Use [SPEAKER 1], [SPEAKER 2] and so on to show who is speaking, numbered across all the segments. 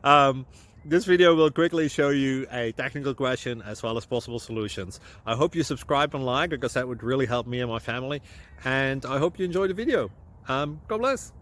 [SPEAKER 1] um, this video will quickly show you a technical question as well as possible solutions. I hope you subscribe and like, because that would really help me and my family. And I hope you enjoy the video. God bless.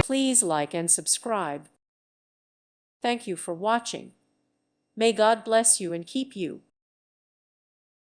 [SPEAKER 2] Please like and subscribe. Thank you for watching. May God bless you and keep you.